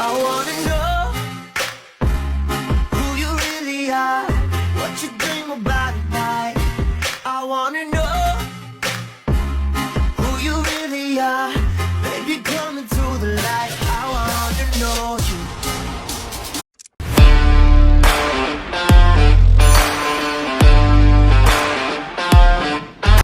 I wanna know who you really are, what you dream about at night. I wanna know who you really are.